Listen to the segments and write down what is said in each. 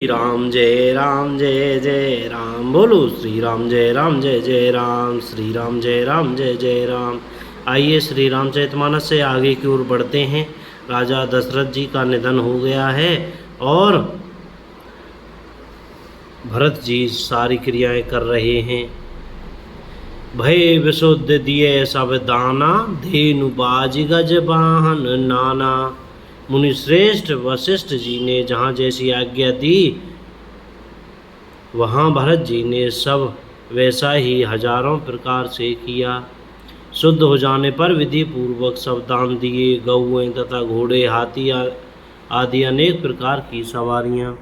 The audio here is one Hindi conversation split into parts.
राम जय जय राम। बोलो श्री राम जय जय राम। श्री राम जय जय राम। आइए श्री रामचरितमानस से आगे की ओर बढ़ते हैं। राजा दशरथ जी का निधन हो गया है और भरत जी सारी क्रियाएं कर रहे हैं। भय विशुद्ध दिए सब दाना, धेनु बाज गज वाहन नाना। मुनिश्रेष्ठ वशिष्ठ जी ने जहाँ जैसी आज्ञा दी वहाँ भरत जी ने सब वैसा ही हजारों प्रकार से किया। शुद्ध हो जाने पर विधि पूर्वक सब दान दिए। गौएं तथा घोड़े, हाथी आदि अनेक प्रकार की सवारियाँ,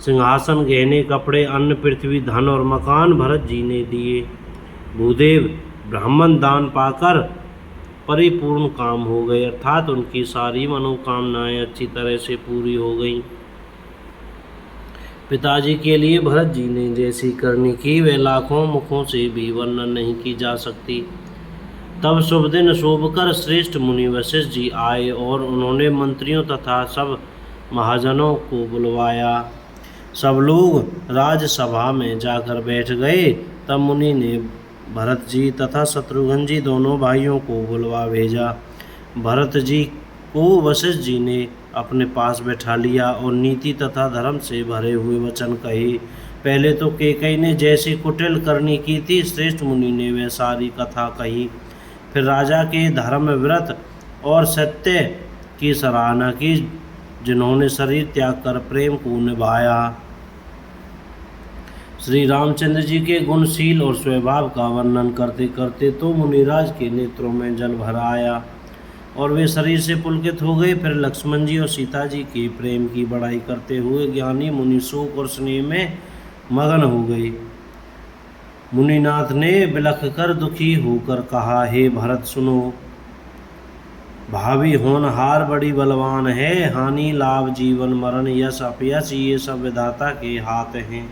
सिंहासन, गहने, कपड़े, अन्न, पृथ्वी, धन और मकान भरत जी ने दिए। भूदेव ब्राह्मण दान पाकर परिपूर्ण काम हो गए, अर्थात उनकी सारी मनोकामनाएं अच्छी तरह से पूरी हो गईं। पिताजी के लिए भरत जी ने जैसी करनी की वे लाखों मुखों से भी वर्णन नहीं की जा सकती। तब शुभ दिन शोभकर श्रेष्ठ मुनि वशिष्ठ जी आए और उन्होंने मंत्रियों तथा सब महाजनों को बुलवाया। सब लोग राजसभा में जाकर बैठ गए। तब मुनि ने भरत जी तथा शत्रुघ्न जी दोनों भाइयों को बुलवा भेजा। भरत जी को वशिष्ठ जी ने अपने पास बैठा लिया और नीति तथा धर्म से भरे हुए वचन कहे। पहले तो कैकेयी ने जैसी कुटिल करनी की थी, श्रेष्ठ मुनि ने वह सारी कथा कही। फिर राजा के धर्म, व्रत और सत्य की सराहना की, जिन्होंने शरीर त्याग कर प्रेम को निभाया। श्री रामचंद्र जी के गुणशील और स्वभाव का वर्णन करते करते तो मुनिराज के नेत्रों में जल भर आया और वे शरीर से पुलकित हो गए। फिर लक्ष्मण जी और सीता जी के प्रेम की बड़ाई करते हुए ज्ञानी मुनि शोक और स्नेह में मगन हो गए। मुनिनाथ ने बिलख कर दुखी होकर कहा, हे भरत सुनो, भावी होनहार बड़ी बलवान है। हानि लाभ जीवन मरण यश अपयश ये सब विधाता के हाथ हैं।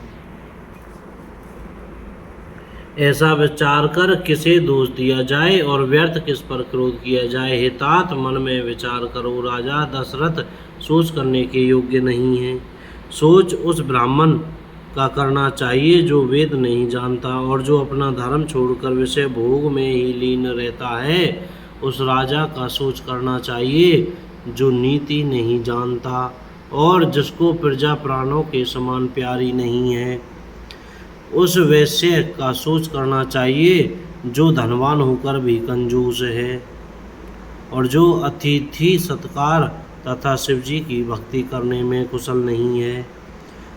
ऐसा विचार कर किसे दोष दिया जाए और व्यर्थ किस पर क्रोध किया जाए। हे तात, मन में विचार करो। राजा दशरथ सोच करने के योग्य नहीं है। सोच उस ब्राह्मण का करना चाहिए जो वेद नहीं जानता और जो अपना धर्म छोड़कर विषय भोग में ही लीन रहता है। उस राजा का सोच करना चाहिए जो नीति नहीं जानता और जिसको प्रजा प्राणों के समान प्यारी नहीं है। उस वैश्य का सोच करना चाहिए जो धनवान होकर भी कंजूस है और जो अतिथि सत्कार तथा शिवजी की भक्ति करने में कुशल नहीं है।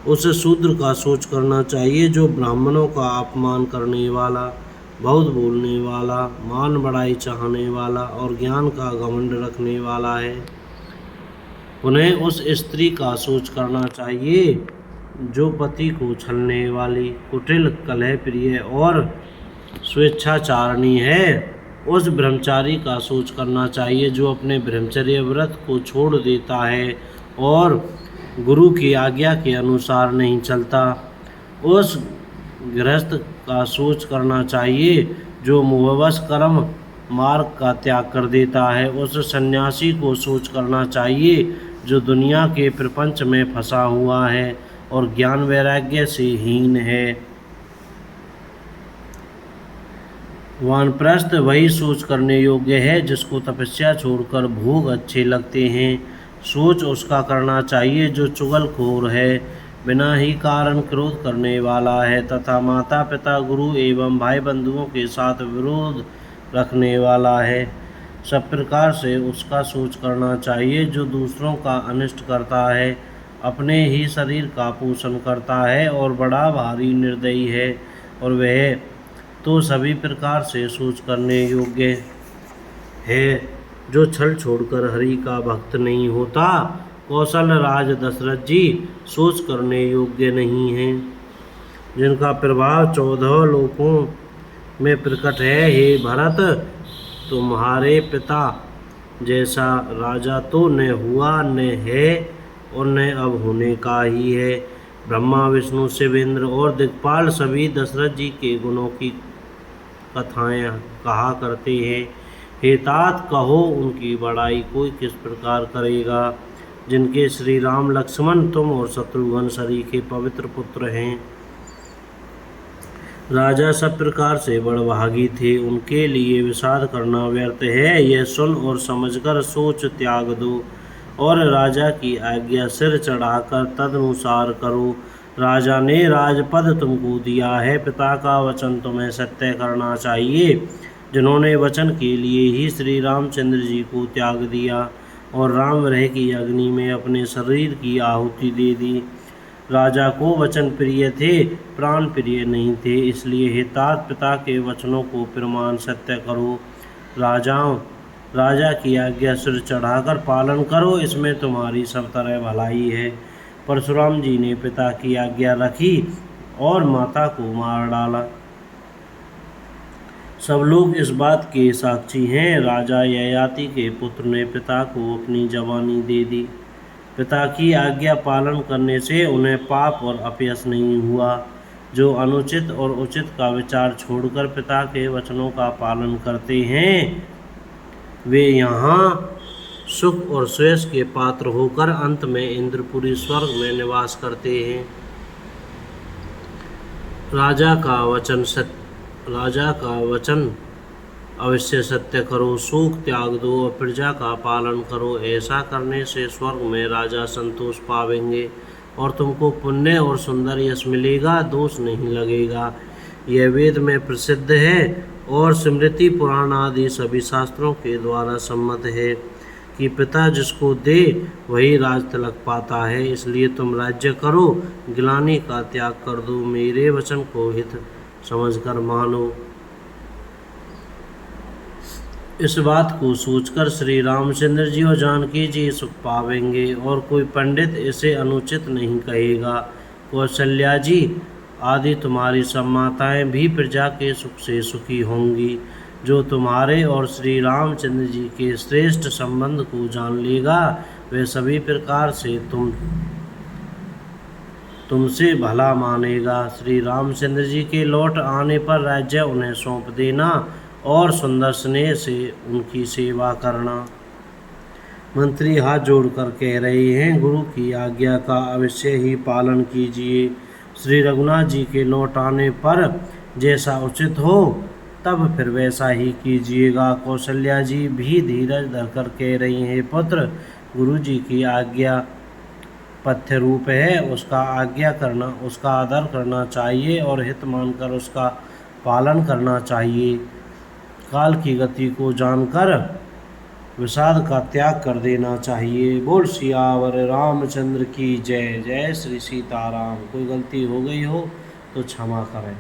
उस शूद्र का सोच करना चाहिए जो ब्राह्मणों का अपमान करने वाला, बहुत बोलने वाला, मान बढ़ाई चाहने वाला और ज्ञान का घमंड रखने वाला है। उन्हें उस स्त्री का सोच करना चाहिए जो पति को छलने वाली, कुटिल, कलह प्रिय और स्वेच्छाचारिणी है। उस ब्रह्मचारी का सोच करना चाहिए जो अपने ब्रह्मचर्य व्रत को छोड़ देता है और गुरु की आज्ञा के अनुसार नहीं चलता। उस गृहस्थ का सोच करना चाहिए जो मोहवश कर्म मार्ग का त्याग कर देता है। उस सन्यासी को सोच करना चाहिए जो दुनिया के प्रपंच में फंसा हुआ है और ज्ञान वैराग्य से हीन है। वानप्रस्थ वही सोच करने योग्य है जिसको तपस्या छोड़कर भोग अच्छे लगते हैं। सोच उसका करना चाहिए जो चुगलखोर है, बिना ही कारण क्रोध करने वाला है तथा माता पिता, गुरु एवं भाई बंधुओं के साथ विरोध रखने वाला है। सब प्रकार से उसका सोच करना चाहिए जो दूसरों का अनिष्ट करता है, अपने ही शरीर का पोषण करता है और बड़ा भारी निर्दयी है। और वह तो सभी प्रकार से सोच करने योग्य है जो छल छोड़कर हरि का भक्त नहीं होता। कौशल राज दशरथ जी सोच करने योग्य नहीं हैं, जिनका प्रभाव 14 लोकों में प्रकट है। हे भरत, तुम्हारे पिता जैसा राजा तो न हुआ, न है और न अब होने का ही है। ब्रह्मा, विष्णु, शिव, इंद्र और दिक्पाल सभी दशरथ जी के गुणों की कथाएं कहा करते हैं। हे तात, कहो उनकी बड़ाई कोई किस प्रकार करेगा। जिनके श्री राम लक्ष्मण तुम और शत्रुघ्न सरीखे पवित्र पुत्र हैं। राजा सब प्रकार से बड़भागी थे, उनके लिए विषाद करना व्यर्थ है। यह सुन और समझकर सोच त्याग दो और राजा की आज्ञा सिर चढ़ाकर तदनुसार करो। राजा ने राजपद तुमको दिया है, पिता का वचन तुम्हें सत्य करना चाहिए। जिन्होंने वचन के लिए ही श्री रामचंद्र जी को त्याग दिया और राम विरह की अग्नि में अपने शरीर की आहुति दे दी। राजा को वचन प्रिय थे, प्राण प्रिय नहीं थे, इसलिए हे तात पिता के वचनों को प्रमाण सत्य करो। राजा की आज्ञा सिर चढ़ाकर पालन करो, इसमें तुम्हारी सब तरह भलाई है। परशुराम जी ने पिता की आज्ञा रखी और माता को मार डाला। सब लोग इस बात के साक्षी हैं। राजा ययाति के पुत्र ने पिता को अपनी जवानी दे दी। पिता की आज्ञा पालन करने से उन्हें पाप और अपयश नहीं हुआ। जो अनुचित और उचित का विचार छोड़कर पिता के वचनों का पालन करते हैं, वे यहाँ सुख और श्रेयस के पात्र होकर अंत में इंद्रपुरी स्वर्ग में निवास करते हैं। राजा का वचन अवश्य सत्य करो, शोक त्याग दो और प्रजा का पालन करो। ऐसा करने से स्वर्ग में राजा संतोष पावेंगे और तुमको पुण्य और सुंदर यश मिलेगा, दोष नहीं लगेगा। यह वेद में प्रसिद्ध है और स्मृति पुराण आदि सभी शास्त्रों के द्वारा सम्मत है कि पिता जिसको दे वही राज तिलक पाता है। इसलिए तुम राज्य करो, गिलानी का त्याग कर दो, मेरे वचन को हित समझकर मानो। इस बात को सोचकर श्री रामचंद्र जी और जानकी जी सुख पावेंगे और कोई पंडित इसे अनुचित नहीं कहेगा। कौशल्या जी आदि तुम्हारी सब माताएं भी प्रजा के सुख से सुखी होंगी। जो तुम्हारे और श्री रामचंद्र जी के श्रेष्ठ संबंध को जान लेगा, वह सभी प्रकार से तुमसे भला मानेगा। श्री रामचंद्र जी के लौट आने पर राज्य उन्हें सौंप देना और सुंदर स्नेह से उनकी सेवा करना। मंत्री हाथ जोड़कर कह रहे हैं, गुरु की आज्ञा का अवश्य ही पालन कीजिए। श्री रघुनाथ जी के लौट आने पर जैसा उचित हो तब फिर वैसा ही कीजिएगा। कौशल्या जी भी धीरज धरकर कह रही हैं, पुत्र गुरु जी की आज्ञा पथ्य रूप है, उसका आदर करना चाहिए और हित मानकर उसका पालन करना चाहिए। काल की गति को जानकर विषाद का त्याग कर देना चाहिए। बोल सियावर रामचंद्र की जय। जय श्री सीताराम। कोई गलती हो गई हो तो क्षमा करें।